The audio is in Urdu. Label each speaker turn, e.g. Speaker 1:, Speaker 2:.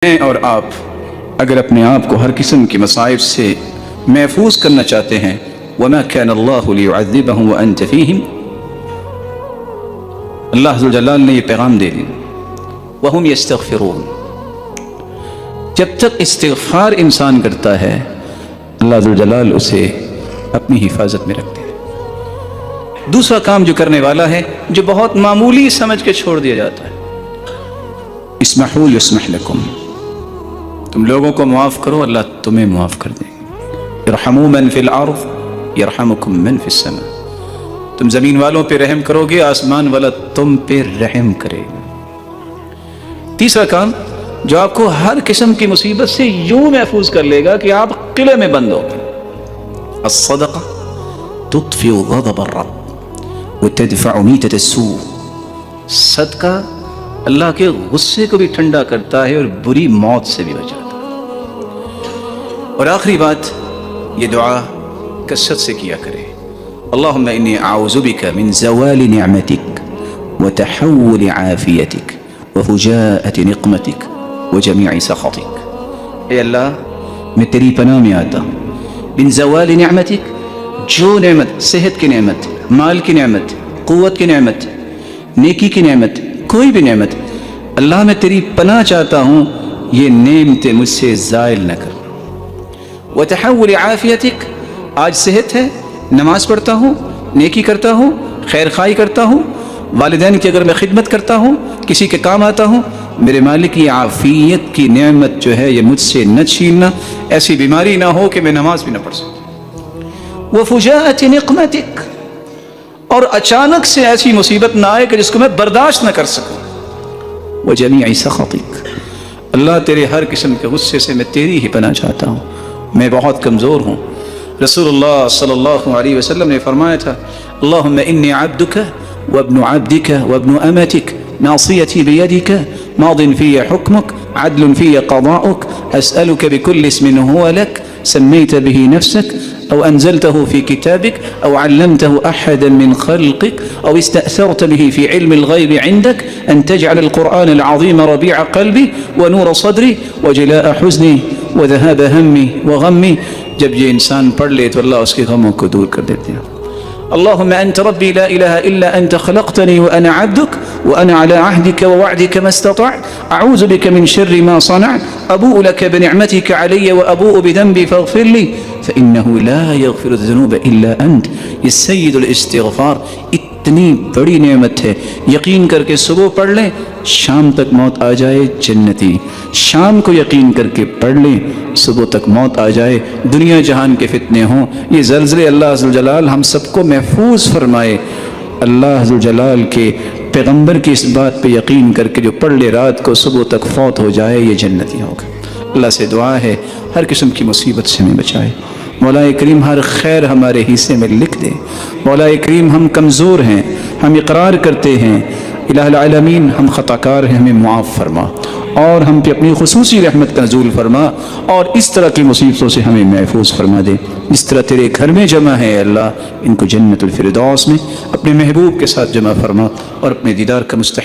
Speaker 1: میں اور آپ اگر اپنے آپ کو ہر قسم کی مصائب سے محفوظ کرنا چاہتے ہیں وَمَا كَانَ اللَّهُ لِيُعَذِّبَهُمْ وَأَنْتَ فِيهِمْ، اللہ عز و جلال نے یہ پیغام دے دی وَهُمْ يَسْتَغْفِرُونَ، جب تک استغفار انسان کرتا ہے اللہ عز و جلال اسے اپنی حفاظت میں رکھتے ہیں۔ دوسرا کام جو کرنے والا ہے جو بہت معمولی سمجھ کے چھوڑ دیا جاتا ہے، اسمحوا یسمح لکم، تم لوگوں کو معاف کرو اللہ تمہیں معاف کر دیں گے۔ ارحموا من فی الارض یرحمکم من فی السماء، تم زمین والوں پہ رحم کرو گے آسمان والا تم پہ رحم کرے گا۔ تیسرا کام جو آپ کو ہر قسم کی مصیبت سے یوں محفوظ کر لے گا کہ آپ قلعے میں بند ہو، الصدقہ تطفئ غضب الرب وتدفع میتۃ السوء، صدقہ اللہ کے غصے کو بھی ٹھنڈا کرتا ہے اور بری موت سے بھی بچاتا ہے۔ اور آخری بات یہ دعا کثرت سے کیا کرے، اللہم انی اعوذ بک من زوال نعمتک وتحول عافیتک وفجاءۃ نقمتک وجمیع سخطک، اے اللہ میں تیری پناہ میں آتا ہوں، من زوال نعمتک، جو نعمت، صحت کی نعمت، مال کی نعمت، قوت کی نعمت، نیکی کی نعمت، کوئی بھی نعمت، اللہ میں تیری پناہ چاہتا ہوں یہ نعمتیں مجھ سے زائل نہ کر۔ وتحول عافیتک، آج صحت ہے، نماز پڑھتا ہوں، نیکی کرتا ہوں، خیر خواہی کرتا ہوں، والدین کی اگر میں خدمت کرتا ہوں، کسی کے کام آتا ہوں، میرے مالک کی عافیت کی نعمت جو ہے یہ مجھ سے نہ چھیننا، ایسی بیماری نہ ہو کہ میں نماز بھی نہ پڑھ سکوں۔ وفجاءۃ نقمتک، اور اچانک سے ایسی مصیبت نہ آئے کہ جس کو میں برداشت نہ کر سکوں۔ وجمیع سخطک، اللہ تیرے ہر قسم کے غصے سے میں تیری ہی پناہ چاہتا ہوں، میں بہت کمزور ہوں۔ رسول اللہ صلی اللہ علیہ وسلم نے فرمایا تھا اللہم انی عبدک وابن عبدک وابن امتک ناصیتی بیدک ماض فی حکمک عدل فی قضاؤک اسألک بکل اسم هو لک سمیت به نفسک أو أنزلته في كتابك أو علمته أحدا من خلقك أو استأثرت به في علم الغيب عندك أن تجعل القرآن العظيم ربيع قلبي ونور صدري وجلاء حزني وذهاب همي وغمي، جب یہ انسان پڑھ لے تو اللہ اس کے غموں کو دور کر دیتے ہیں۔ اللهم أنت ربي لا إله إلا أنت خلقتني وأنا عبدك وأنا على عهدك ووعدك ما استطعت أعوذ بك من شر ما صنعت أبوء لك بنعمتك علي وأبوء بذنبي فاغفر لي فإنه لا يغفر الذنوب إلا أنت۔ یہ سید الاستغفار اتنی بڑی نعمت ہے، یقین کر کے صبح پڑھ لیں شام تک موت آ جائے جنتی، شام کو یقین کر کے پڑھ لیں صبح تک موت آ جائے، دنیا جہان کے فتنے ہوں، یہ زلزلے اللہ عز و جلال ہم سب کو محفوظ فرمائے۔ اللہ عز و جلال کے پیغمبر کی اس بات پہ یقین کر کے جو پڑھ لے رات کو صبح تک فوت ہو جائے یہ جنتی ہوگا۔ اللہ سے دعا ہے ہر قسم کی مصیبت سے ہمیں بچائے، مولا کریم ہر خیر ہمارے حصے میں لکھ دے۔ مولا کریم ہم کمزور ہیں، ہم اقرار کرتے ہیں الہ العالمین ہم خطا کار ہیں، ہمیں معاف فرما اور ہم پہ اپنی خصوصی رحمت کا نزول فرما اور اس طرح کی مصیبتوں سے ہمیں محفوظ فرما دے۔ جس طرح تیرے گھر میں جمع ہے اللہ ان کو جنت الفردوس میں اپنے محبوب کے ساتھ جمع فرما اور اپنے دیدار کا مستحق